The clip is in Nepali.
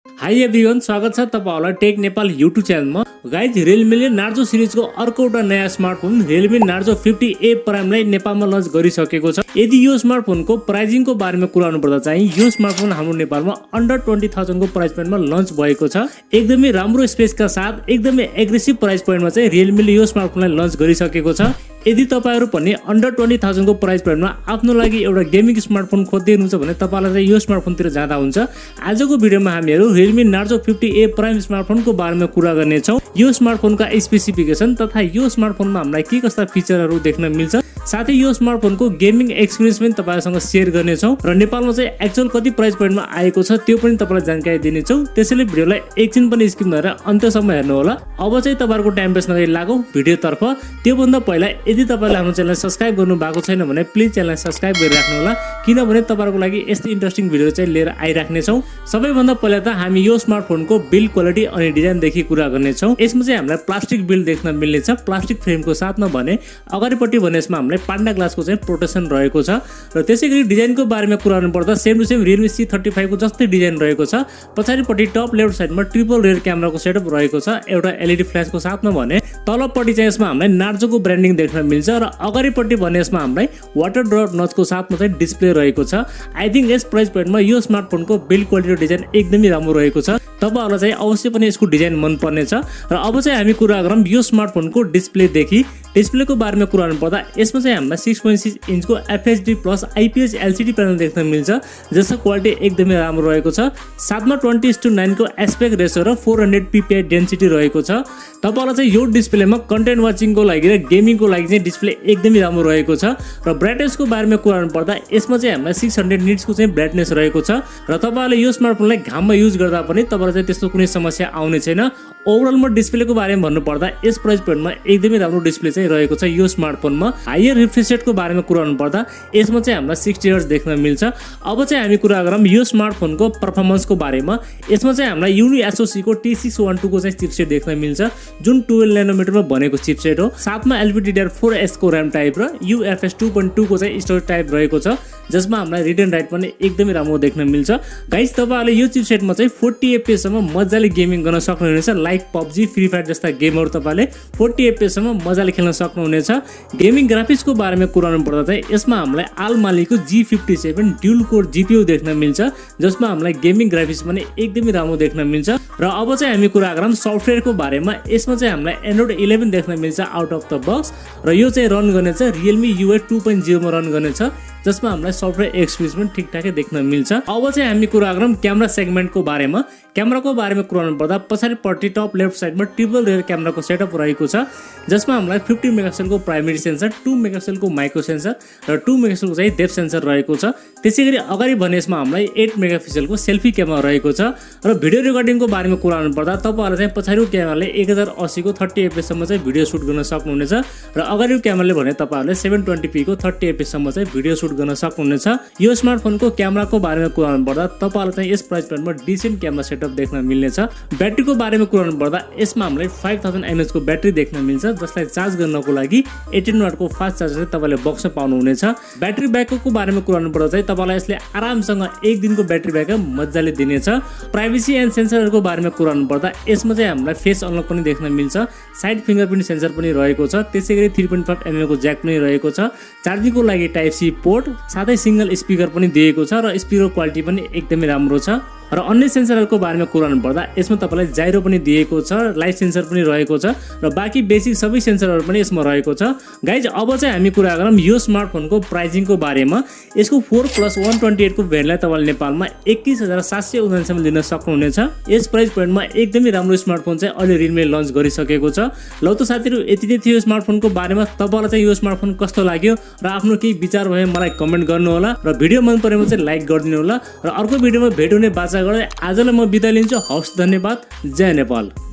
हाई एभ्रिवन, स्वागत छ तपाईहरुलाई टेक नेपाल युट्युब च्यानलमा। गाइज, रियलमीले नार्जो सिरिजको अर्को एउटा नयाँ स्मार्टफोन रियलमी नार्जो 50A प्राइमलाई नेपालमा लन्च गरिसकेको छ। यदि यो स्मार्टफोनको प्राइसिङको बारेमा कुरा गर्नुपर्दा चाहिँ यो स्मार्टफोन हाम्रो नेपालमा अन्डर 20,000 को प्राइस पोइन्टमा लन्च भएको छ। एकदमै राम्रो स्पेसका साथ एकदमै एग्रेसिभ प्राइस पोइन्टमा चाहिँ रियलमीले यो स्मार्टफोनलाई लन्च गरिसकेको छ। यदि तपाईहरु पनि अन्डर 20,000 को प्राइस पोइन्टमा आफ्नो लागि एउटा गेमिङ स्मार्टफोन खोज्दै हुनुहुन्छ भने तपाईलाई चाहिँ यो स्मार्टफोनतिर जाँदा हुन्छ। आजको भिडियोमा हामीहरु Realme Narzo 50A प्राइम स्मार्टफोनको बारेमा कुरा गर्ने छौं। यो स्मार्टफोनका स्पेसिफिकेसन तथा यो स्मार्टफोनमा हामीलाई के कस्ता फिचरहरु देख्न मिल्छ, साथै यो स्मार्टफोनको गेमिङ एक्सपिरियन्स पनि तपाईहरुसँग शेयर गर्ने छौं र नेपालमा चाहिँ एक्चुअल कति प्राइस पोइन्टमा आएको छ त्यो पनि तपाईलाई जानकारी दिने छौं। त्यसैले भिडियोलाई एकछिन पनि स्किप नगरेर अन्त्यसम्म हेर्नु होला। अब चाहिँ तपाईहरुको टाइम वेस्ट नगरी लागौं भिडियोतर्फ। त्यो भन्दा पहिला यदि तपाईले हाम्रो च्यानललाई सब्स्क्राइब गर्नु भएको छैन भने प्लिज च्यानललाई सब्स्क्राइब गरिराख्नु होला, किनभने तपाईहरुको लागि यस्तै इन्ट्रेस्टिङ भिडियो चाहिँ लिएर आइराख्ने छौं। सबैभन्दा पहिला त हामी यो स्मार्टफोनको बिल्ड क्वालिटी अनि डिजाइन देखि कुरा गर्ने छौं। यसमा चाहिँ हामीलाई प्लास्टिक बिल्ड देख्न मिल्ने छ, प्लास्टिक फ्रेमको साथमा भने अगाडिपट्टि भने यसमा हामीलाई पान्डा ग्लासको चाहिँ प्रोटेक्सन रहेको छ। र त्यसैगरी डिजाइनको बारेमा कुरा गर्नुपर्दा same to same Realme C35 को जस्तै डिजाइन रहेको छ। पछाडिपट्टि टप लेफ्ट साइडमा ट्रिपल रेयर क्यामेराको सेटअप रहेको छ, एउटा LED फ्ल्याशको साथमा भने तलपट्टि चाहिँ यसमा हामीलाई नार्जोको ब्रान्डिङ देख्न मिल्छ र अगाडिपट्टि भने यसमा हामीलाई वाटर ड्रप नचको साथमा चाहिँ डिस्प्ले रहेको छ। आई थिंक यस प्राइस पोइन्टमा यो स्मार्टफोनको बिल्ड क्वालिटी र डिजाइन एकदमै राम्रो रहेको छ। तपाईहरुलाई चाहिँ अवश्य पनि यसको डिजाइन मन पर्ने छ। र अब चाहिँ हामी कुरा गरौँ यो स्मार्टफोनको डिस्प्लेदेखि। डिस्प्लेको बारेमा कुरा गर्नुपर्दा यसमा चाहिँ हामीलाई 6.6 इन्चको FHD plus IPS LCD panel देख्न मिल्छ, जसको क्वालिटी एकदमै राम्रो रहेको छ। साथमा 20:9 को एस्पेक्ट रेशियो र 400 ppi डेन्सिटी रहेको छ। तपाईहरुलाई चाहिँ यो डिस्प्लेमा कन्टेन्ट वाचिङको लागि र गेमिङको लागि चाहिँ डिस्प्ले एकदमै राम्रो रहेको छ। र ब्राइटनेसको बारेमा कुरा गर्नुपर्दा यसमा चाहिँ हामीलाई 600 निट्स को चाहिँ ब्राइटनेस रहेको छ र तपाईहरुले यो स्मार्टफोनलाई घाममा युज गर्दा पनि तपाईहरुलाई चाहिँ त्यस्तो कुनै समस्या आउने छैन। ओभरअलमा डिस्प्लेको बारेमा भन्नुपर्दा यस प्राइस पोइन्टमा एकदमै राम्रो डिस्प्ले चाहिँ रहेको छ यो स्मार्टफोनमा। हायर रिफ्रेश रेटको बारेमा कुरा गर्नुपर्दा यसमा चाहिँ हामीलाई 60 हर्ट्ज देख्न मिल्छ। अब चाहिँ हामी कुरा गरौँ यो स्मार्टफोनको परफर्मेन्सको बारेमा। यसमा चाहिँ हामीलाई युनि SoC को T612 को चाहिँ चिपसेट देख्न मिल्छ, जुन 12 नैनोमिटरमा बनेको चिपसेट हो। साथमा LPDDR4S को र्याम टाइप र UFS 2.2 को चाहिँ स्टोरेज टाइप रहेको छ, जसमा हामीलाई रिड एन्ड राइट पनि एकदमै राम्रो देख्न मिल्छ। गाइस, तपाईहरुले यो चिपसेटमा चाहिँ 40 FPS सम्म मजाले गेमिङ गर्न सक्नुहुनेछ। लाइक PUBG, फ्री फायर जस्ता गेमहरु तपाईले 40 FPS सम्म मजाले खेल्न सक्नुहुनेछ। गेमिङ ग्राफिक्सको बारेमा कुरा गर्नुपर्दा चाहिँ यसमा हामीलाई आलमालीको G57 ड्युल कोर GPU देख्न मिल्छ, जसमा हामीलाई गेमिङ ग्राफिक्स पनि एकदमै राम्रो देख्न मिल्छ। र अब चाहिँ हामी कुरा गरौँ सफ्टवेयरको बारेमा। यसमा चाहिँ हामीलाई Android 11 देख्न मिल्छ आउट अफ द बक्स र यो चाहिँ रन गर्ने छ Realme UI 2.0 मा रन गर्ने छ, जसमा हामीलाई सफ्टवेयर एक्सपिरियन्स पनि ठिकठाकै देख्न मिल्छ। अब चाहिँ हामी कुरा गरौँ क्यामेरा सेगमेन्टको बारेमा। क्यामेराको बारेमा कुरा गर्नुपर्दा पछाडिपट्टि टप लेफ्ट साइडमा ट्रिपल रेयर क्यामेराको सेटअप रहेको छ, जसमा हामीलाई 50 मेगापिक्सलको प्राइमेरी सेन्सर, 2 मेगापिक्सलको माइक्रो सेन्सर र 2 मेगापिक्सलको चाहिँ डेप्थ सेन्सर रहेको छ। त्यसैगरी अगाडि भने यसमा हामीलाई 8 मेगापिक्सलको सेल्फी क्यामेरा रहेको छ। र भिडियो रेकर्डिङको बारेमा कुरा गर्नुपर्दा तपाईहरुले चाहिँ पछाडिको क्यामेराले 1080 को 30 fps सम्म चाहिँ भिडियो सुट गर्न सक्नुहुनेछ र अगाडिको क्यामेराले भने तपाईहरुले 720p को 30 fps सम्म चाहिँ भिडियो सुट गर्न सक्नुहुनेछ। यो स्मार्टफोनको क्यामेराको बारेमा कुरा गर्नुपर्दा तपाईहरुले चाहिँ यस प्राइस पोइन्टमा डिसेन्ट क्यामेरा सेटअप देख्न मिल्नेछ। ब्याट्रीको बारेमा कुरा गर्नुपर्दा यसमा हामीलाई 5000 mAh को ब्याट्री देख्न मिल्छ, जसलाई चार्ज गर्नको लागि 18 वाट को फास्ट चार्जर तपाईले बक्समा पाउनुहुनेछ। ब्याट्री ब्याकअपको बारेमा कुरा गर्नुपर्दा चाहिँ तपाईलाई यसले आरामसँग 1 दिनको ब्याट्री ब्याकअप मजाले दिनेछ। प्राइभेसी एन्ड सेन्सरहरुको बारेमा कुरा गर्नुपर्दा यसमा चाहिँ हामीलाई फेस अनलक पनि देख्न मिल्छ, साइड फिंगरप्रिन्ट सेन्सर पनि रहेको छ। त्यसैगरी 3.5 mm को ज्याक पनि रहेको छ। चार्जिङको लागि टाइप C पोर्ट, साथै सिंगल स्पिकर पनि दिएको छ र स्पिकर क्वालिटी पनि एकदमै राम्रो छ। र अन्य सेन्सरहरुको बारेमा कुरा गर्नुपर्दा यसमा तपाईलाई जाइरो पनि दिएको छ, लाइट सेन्सर पनि रहेको छ र बाँकी बेसिक सबै सेन्सरहरु पनि यसमा रहेको छ। गाइज, अब चाहिँ हामी कुरा गरौँ यो स्मार्टफोनको प्राइसिङको बारेमा। यसको 4+128 को भेरिएन्टलाई तपाईले नेपालमा 21,799 सम्म लिन सक्नुहुनेछ। यस प्राइस पोइन्टमा एकदमै राम्रो स्मार्टफोन चाहिँ अहिले Realme लन्च गरिसकेको छ। ल त साथीहरु, यति नै थियो स्मार्टफोनको बारेमा। तपाईलाई चाहिँ यो स्मार्टफोन कस्तो लाग्यो र आफ्नो केही विचार भए मलाई कमेन्ट गर्नु होला र भिडियो मन परेमा चाहिँ लाइक गरिदिनु होला र अर्को भिडियोमा भेट हुने बाचा गर्दै आजलाई म बिदा लिन्छु। हवस्, धन्यवाद। जय नेपाल।